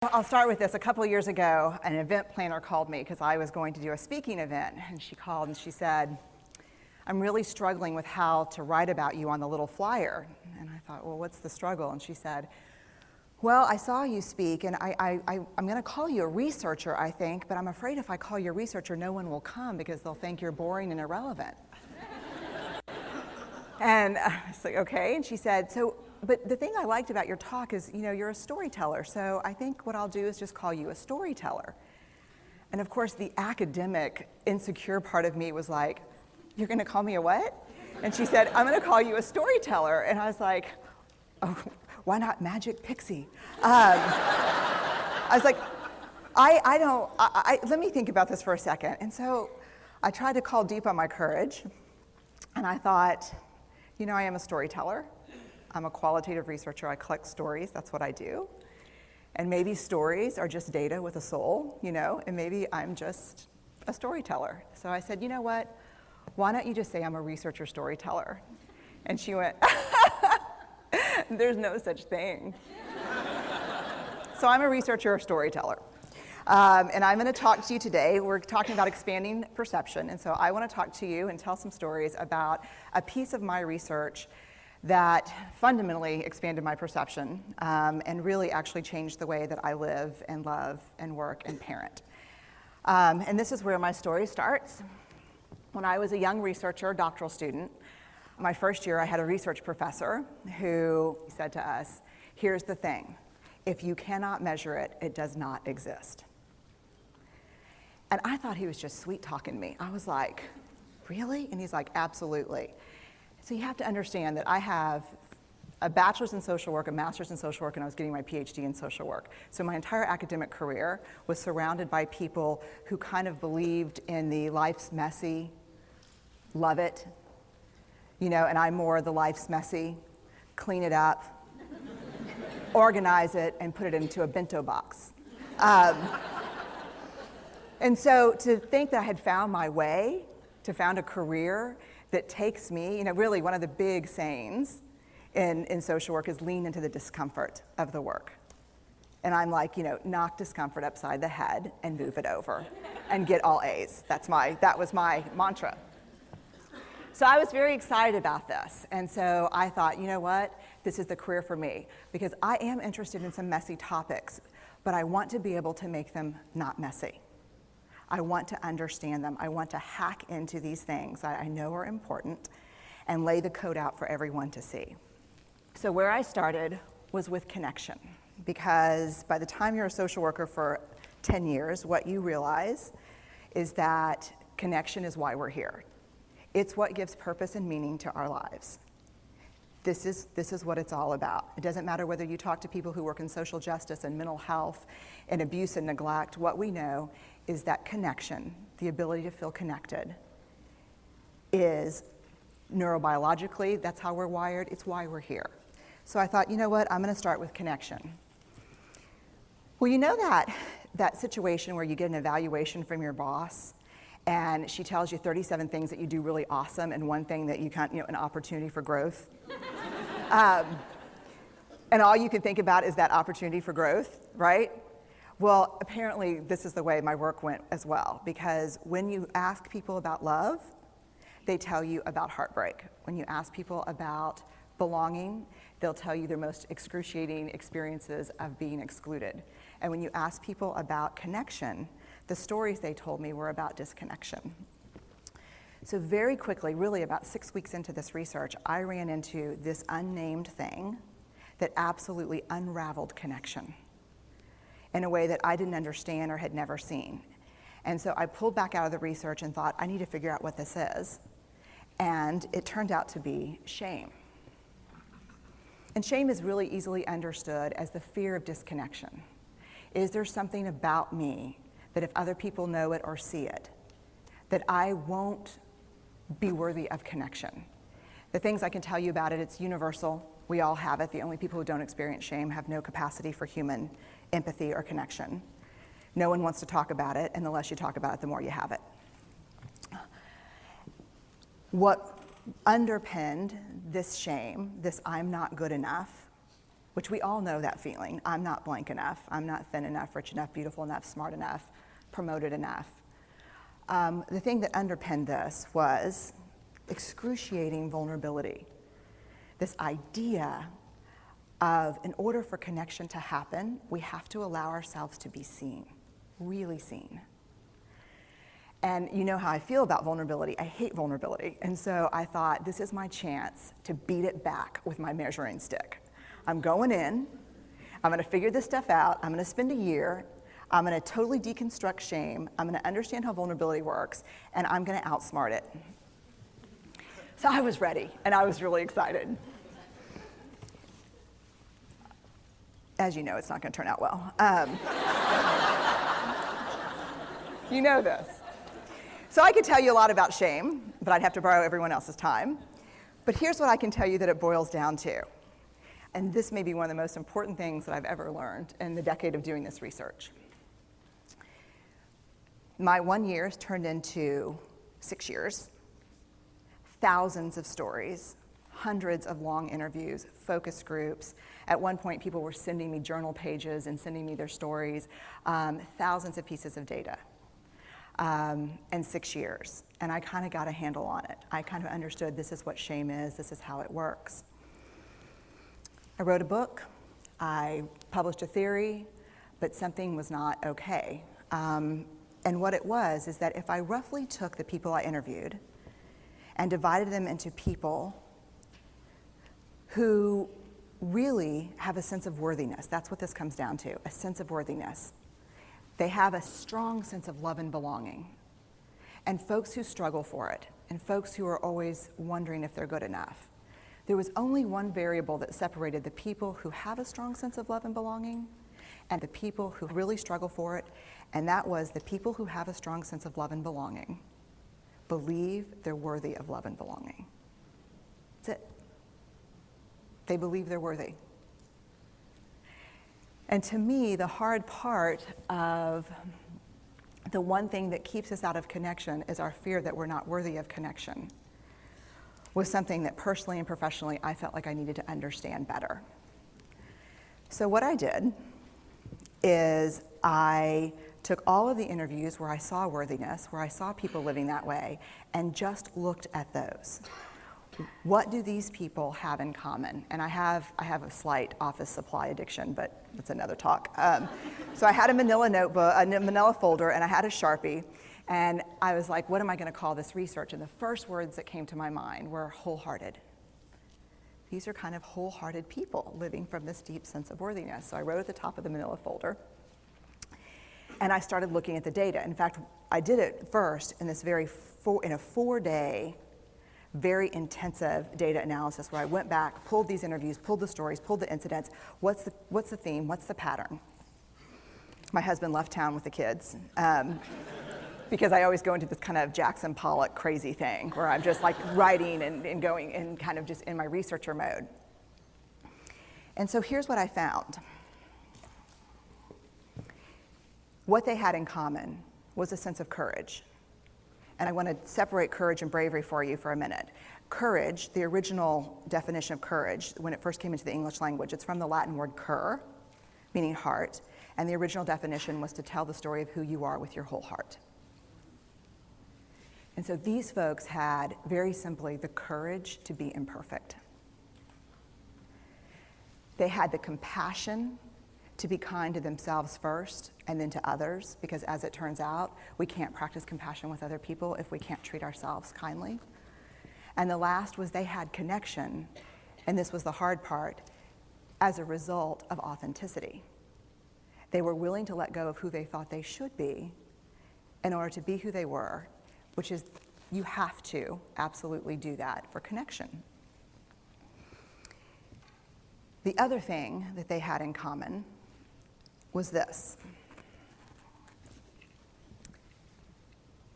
I'll start with this. A couple of years ago, an event planner called me because I was going to do a speaking event, and she called and she said, I'm really struggling with how to write about you on the little flyer. And I thought, well, what's the struggle? And she said, well, I saw you speak, and I'm going to call you a researcher, I think, but I'm afraid if I call you a researcher, no one will come because they'll think you're boring and irrelevant. And I was like, okay. And she said, but the thing I liked about your talk is, you're a storyteller, so I think what I'll do is just call you a storyteller. And of course, the academic, insecure part of me was like, you're going to call me a what? And she said, I'm going to call you a storyteller. And I was like, oh, why not Magic Pixie? I was like, let me think about this for a second. And so I tried to call deep on my courage, and I thought, I am a storyteller. I'm a qualitative researcher. I collect stories. That's what I do. And maybe stories are just data with a soul, and maybe I'm just a storyteller. So I said, you know what? Why don't you just say I'm a researcher storyteller? And she went, there's no such thing. So I'm a researcher storyteller. And I'm going to talk to you today. We're talking about expanding perception. And so I want to talk to you and tell some stories about a piece of my research that fundamentally expanded my perception and really actually changed the way that I live and love and work and parent. And this is where my story starts. When I was a young researcher, doctoral student, my first year I had a research professor who said to us, here's the thing, if you cannot measure it, it does not exist. And I thought he was just sweet talking me. I was like, really? And he's like, absolutely. So you have to understand that I have a bachelor's in social work, a master's in social work, and I was getting my PhD in social work. So my entire academic career was surrounded by people who kind of believed in the life's messy, love it, and I'm more the life's messy, clean it up, organize it, and put it into a bento box. And so to think that I had found my way, to found a career that takes me, really one of the big sayings in social work is lean into the discomfort of the work. And I'm like, knock discomfort upside the head and move it over and get all A's. That was my mantra. So I was very excited about this. And so I thought, you know what? This is the career for me because I am interested in some messy topics, but I want to be able to make them not messy. I want to understand them. I want to hack into these things that I know are important and lay the code out for everyone to see. So where I started was with connection, because by the time you're a social worker for 10 years, what you realize is that connection is why we're here. It's what gives purpose and meaning to our lives. This is what it's all about. It doesn't matter whether you talk to people who work in social justice and mental health and abuse and neglect. What we know is that connection, the ability to feel connected, is neurobiologically, that's how we're wired, it's why we're here. So I thought, you know what, I'm going to start with connection. Well, that situation where you get an evaluation from your boss, and she tells you 37 things that you do really awesome and one thing that you can't, an opportunity for growth. And all you can think about is that opportunity for growth, right? Well, apparently this is the way my work went as well, because when you ask people about love, they tell you about heartbreak. When you ask people about belonging, they'll tell you their most excruciating experiences of being excluded. And when you ask people about connection, the stories they told me were about disconnection. So very quickly, really about 6 weeks into this research, I ran into this unnamed thing that absolutely unraveled connection in a way that I didn't understand or had never seen. And so I pulled back out of the research and thought, I need to figure out what this is. And it turned out to be shame. And shame is really easily understood as the fear of disconnection. Is there something about me that if other people know it or see it, that I won't be worthy of connection? The things I can tell you about it, it's universal. We all have it. The only people who don't experience shame have no capacity for human empathy or connection. No one wants to talk about it, and the less you talk about it, the more you have it. What underpinned this shame, this I'm not good enough, which we all know that feeling. I'm not blank enough. I'm not thin enough, rich enough, beautiful enough, smart enough, promoted enough. The thing that underpinned this was excruciating vulnerability. This idea of, in order for connection to happen, we have to allow ourselves to be seen, really seen. And you know how I feel about vulnerability. I hate vulnerability. And so I thought, this is my chance to beat it back with my measuring stick. I'm going in, I'm gonna figure this stuff out, I'm gonna spend a year, I'm gonna totally deconstruct shame, I'm gonna understand how vulnerability works, and I'm gonna outsmart it. So I was ready, and I was really excited. As you know, it's not gonna turn out well. You know this. So I could tell you a lot about shame, but I'd have to borrow everyone else's time. But here's what I can tell you that it boils down to. And this may be one of the most important things that I've ever learned in the decade of doing this research. My 1 year has turned into 6 years, thousands of stories, hundreds of long interviews, focus groups. At one point, people were sending me journal pages and sending me their stories, thousands of pieces of data. And 6 years. And I kind of got a handle on it. I kind of understood this is what shame is, this is how it works. I wrote a book, I published a theory, but something was not okay. And what it was is that if I roughly took the people I interviewed and divided them into people who really have a sense of worthiness, that's what this comes down to, a sense of worthiness. They have a strong sense of love and belonging. And folks who struggle for it, and folks who are always wondering if they're good enough. There was only one variable that separated the people who have a strong sense of love and belonging and the people who really struggle for it, and that was the people who have a strong sense of love and belonging believe they're worthy of love and belonging. That's it. They believe they're worthy. And to me, the hard part of the one thing that keeps us out of connection is our fear that we're not worthy of connection, was something that personally and professionally I felt like I needed to understand better. So what I did is I took all of the interviews where I saw worthiness, where I saw people living that way, and just looked at those. What do these people have in common? And I have a slight office supply addiction, but that's another talk. So I had a manila notebook, a manila folder, and I had a Sharpie, and I was like, what am I gonna call this research? And the first words that came to my mind were wholehearted. These are kind of wholehearted people living from this deep sense of worthiness. So I wrote at the top of the manila folder, and I started looking at the data. In fact, I did it first in this in a 4-day, very intensive data analysis where I went back, pulled these interviews, pulled the stories, pulled the incidents. What's the theme? What's the pattern? My husband left town with the kids because I always go into this kind of Jackson Pollock crazy thing where I'm just like writing and going and kind of just in my researcher mode. And so here's what I found. What they had in common was a sense of courage. And I want to separate courage and bravery for you for a minute. Courage, the original definition of courage, when it first came into the English language, it's from the Latin word cur, meaning heart. And the original definition was to tell the story of who you are with your whole heart. And so these folks had, very simply, the courage to be imperfect. They had the compassion to be kind to themselves first and then to others, because as it turns out, we can't practice compassion with other people if we can't treat ourselves kindly. And the last was they had connection, and this was the hard part, as a result of authenticity. They were willing to let go of who they thought they should be in order to be who they were, which is, you have to absolutely do that for connection. The other thing that they had in common was this.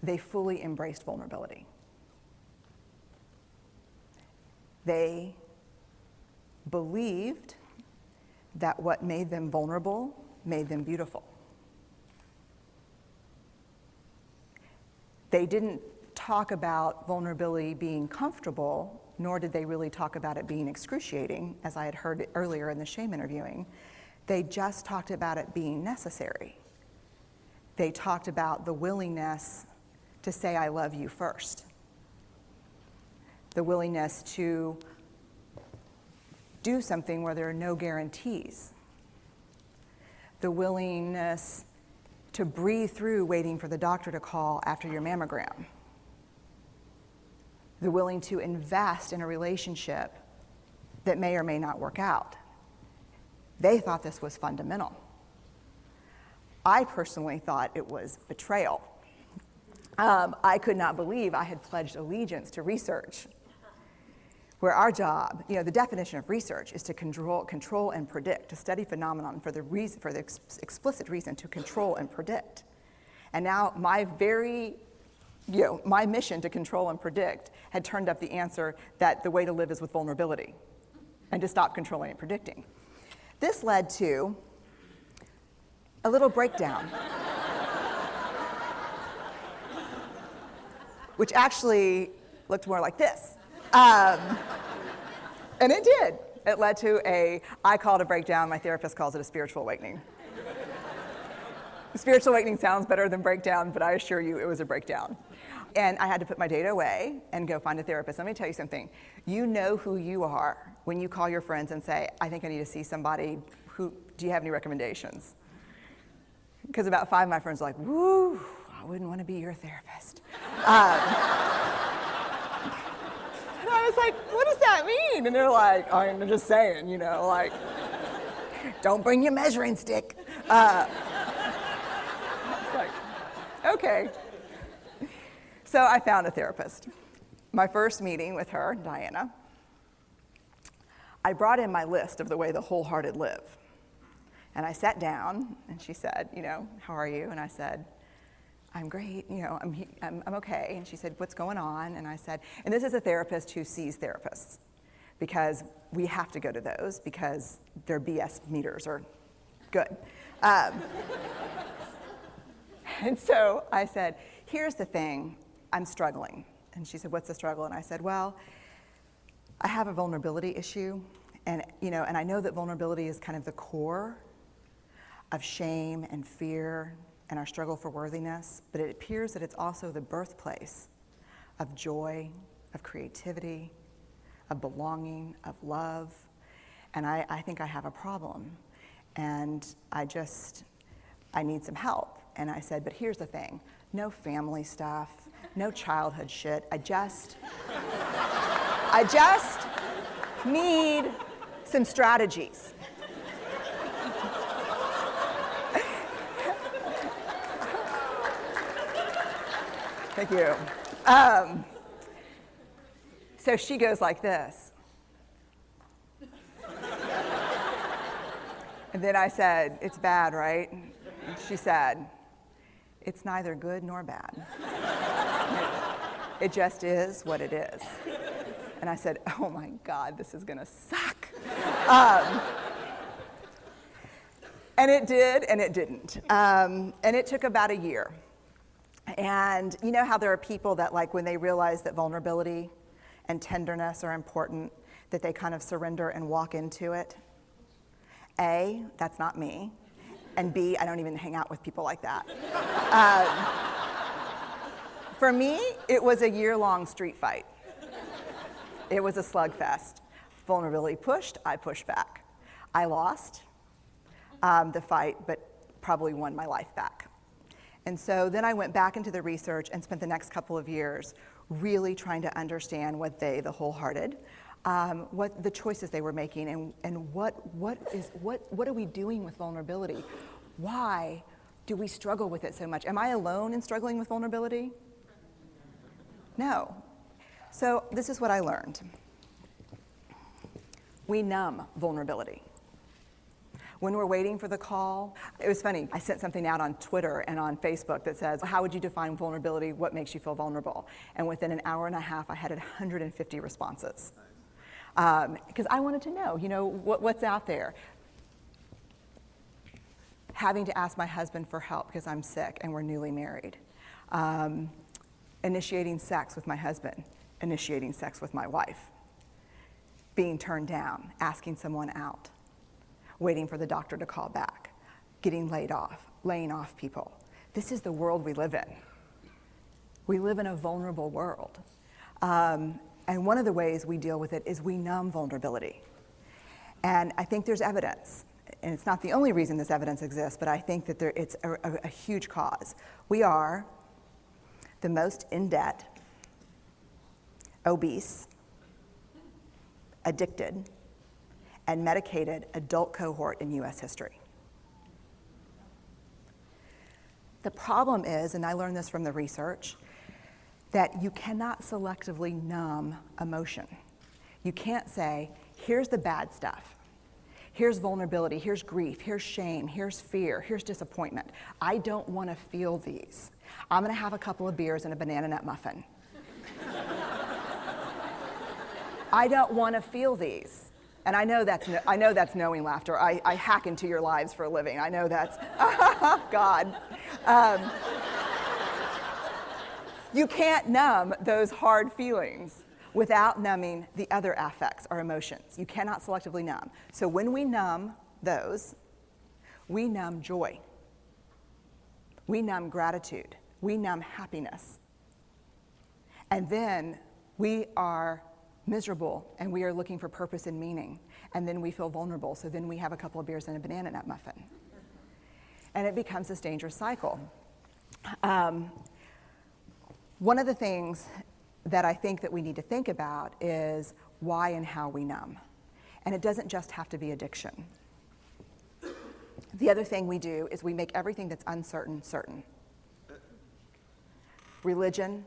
They fully embraced vulnerability. They believed that what made them vulnerable made them beautiful. They didn't talk about vulnerability being comfortable nor did they really talk about it being excruciating, as I had heard earlier in the shame interviewing. They just talked about it being necessary. They talked about the willingness to say I love you first. The willingness to do something where there are no guarantees. The willingness to breathe through waiting for the doctor to call after your mammogram. The willing to invest in a relationship that may or may not work out. They thought this was fundamental. I personally thought it was betrayal. I could not believe I had pledged allegiance to research, where our job, the definition of research is to control and predict, to study phenomenon for the explicit reason to control and predict. And now my mission to control and predict had turned up the answer that the way to live is with vulnerability and to stop controlling and predicting. This led to a little breakdown, which actually looked more like this. And it did. It led to I call it a breakdown, my therapist calls it a spiritual awakening. Spiritual awakening sounds better than breakdown, but I assure you it was a breakdown. And I had to put my data away and go find a therapist. Let me tell you something. You know who you are when you call your friends and say, I think I need to see somebody. Do you have any recommendations? Because about 5 of my friends are like, woo, I wouldn't want to be your therapist. And I was like, what does that mean? And they're like, I'm just saying, don't bring your measuring stick. It's like, okay. So I found a therapist. My first meeting with her, Diana, I brought in my list of the way the wholehearted live. And I sat down, and she said, how are you? And I said, I'm great, I'm okay. And she said, what's going on? And I said, and this is a therapist who sees therapists, because we have to go to those because their BS meters are good. And so I said, here's the thing, I'm struggling. And she said, what's the struggle? And I said, well, I have a vulnerability issue, and I know that vulnerability is kind of the core of shame and fear and our struggle for worthiness, but it appears that it's also the birthplace of joy, of creativity, of belonging, of love, and I think I have a problem, and I need some help. And I said, but here's the thing, no family stuff, no childhood shit, I just need some strategies. Thank you. So she goes like this. And then I said, it's bad, right? And she said, it's neither good nor bad. It just is what it is. And I said, oh my God, this is gonna suck. And it did, and it didn't. And it took about a year. And you know how there are people that, like, when they realize that vulnerability and tenderness are important, that they kind of surrender and walk into it? A, that's not me. And B, I don't even hang out with people like that. For me, it was a year-long street fight. It was a slugfest. Vulnerability pushed, I pushed back. I lost the fight, but probably won my life back. And so then I went back into the research and spent the next couple of years really trying to understand what the wholehearted, what the choices they were making, and what are we doing with vulnerability? Why do we struggle with it so much? Am I alone in struggling with vulnerability? No. So this is what I learned. We numb vulnerability. When we're waiting for the call, it was funny, I sent something out on Twitter and on Facebook that says, how would you define vulnerability? What makes you feel vulnerable? And within an hour and a half, I had 150 responses. Because I wanted to know, what's out there. Having to ask my husband for help because I'm sick and we're newly married. Initiating sex with my husband, initiating sex with my wife. being turned down, asking someone out, waiting for the doctor to call back, getting laid off, laying off people. This is the world we live in. We live in a vulnerable world. And one of the ways we deal with it is we numb vulnerability. And I think there's evidence, and it's not the only reason this evidence exists, but I think that it's a huge cause. We are the most in debt, obese, addicted, and medicated adult cohort in US history. The problem is, and I learned this from the research, that you cannot selectively numb emotion. You can't say, here's the bad stuff. Here's vulnerability, here's grief, here's shame, here's fear, here's disappointment. I don't want to feel these. I'm going to have a couple of beers and a banana nut muffin. I don't want to feel these. And I know that's knowing laughter. I hack into your lives for a living. I know that's, God. You can't numb those hard feelings without numbing the other affects or emotions. You cannot selectively numb. So when we numb those, we numb joy. We numb gratitude. We numb happiness. And then we are miserable and we are looking for purpose and meaning. And then we feel vulnerable. So then we have a couple of beers and a banana nut muffin. And it becomes this dangerous cycle. One of the things that I think that we need to think about is why and how we numb. And it doesn't just have to be addiction. The other thing we do is we make everything that's uncertain certain. Religion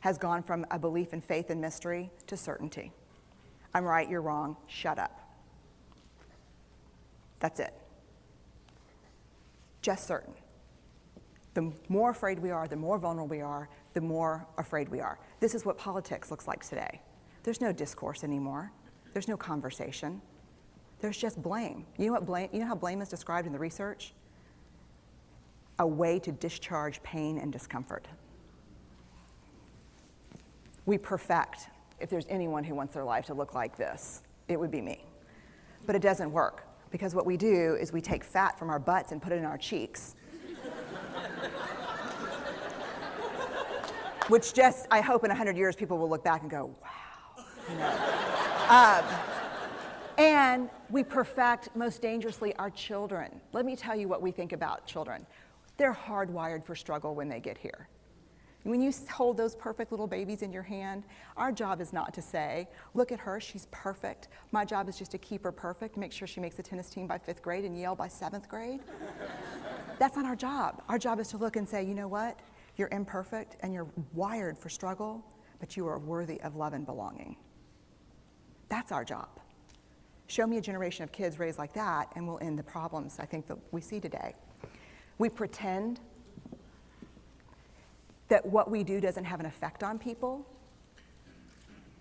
has gone from a belief in faith and mystery to certainty. I'm right, you're wrong, shut up. That's it. Just certain. The more afraid we are, the more vulnerable we are, the more afraid we are. This is what politics looks like today. There's no discourse anymore. There's no conversation. There's just blame. You know how blame is described in the research? A way to discharge pain and discomfort. We perfect. If there's anyone who wants their life to look like this, it would be me. But it doesn't work, because what we do is we take fat from our butts and put it in our cheeks. Which just, I hope in 100 years people will look back and go, wow. You know? And we perfect, most dangerously, our children. Let me tell you what we think about children. They're hardwired for struggle when they get here. When you hold those perfect little babies in your hand, our job is not to say, look at her, she's perfect. My job is just to keep her perfect, make sure she makes the tennis team by 5th grade and Yale by 7th grade. That's not our job. Our job is to look and say, you know what? You're imperfect and you're wired for struggle, but you are worthy of love and belonging. That's our job. Show me a generation of kids raised like that and we'll end the problems I think that we see today. We pretend that what we do doesn't have an effect on people.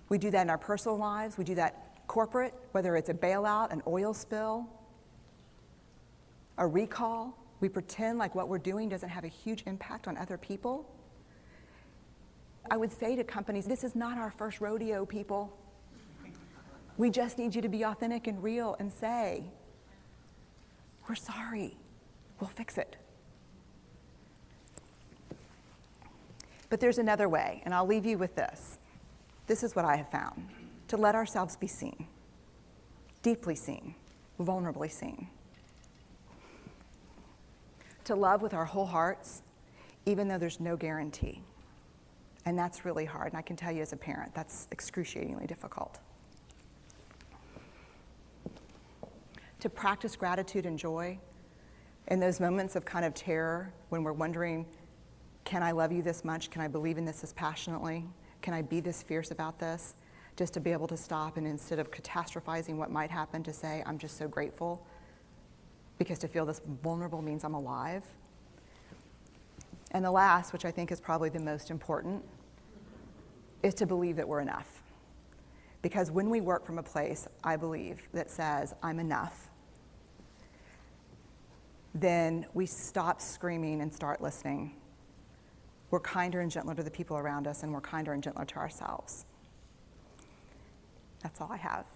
We do that in our personal lives. We do that corporate, whether it's a bailout, an oil spill, a recall. We pretend like what we're doing doesn't have a huge impact on other people. I would say to companies, this is not our first rodeo, people. We just need you to be authentic and real and say, we're sorry, we'll fix it. But there's another way, and I'll leave you with this. This is what I have found. To let ourselves be seen, deeply seen, vulnerably seen. To love with our whole hearts, even though there's no guarantee. And that's really hard, and I can tell you as a parent, that's excruciatingly difficult. To practice gratitude and joy in those moments of kind of terror when we're wondering, can I love you this much? Can I believe in this as passionately? Can I be this fierce about this? Just to be able to stop and instead of catastrophizing what might happen, to say, I'm just so grateful. Because to feel this vulnerable means I'm alive. And the last, which I think is probably the most important, is to believe that we're enough. Because when we work from a place, I believe, that says, I'm enough, then we stop screaming and start listening. We're kinder and gentler to the people around us, and we're kinder and gentler to ourselves. That's all I have.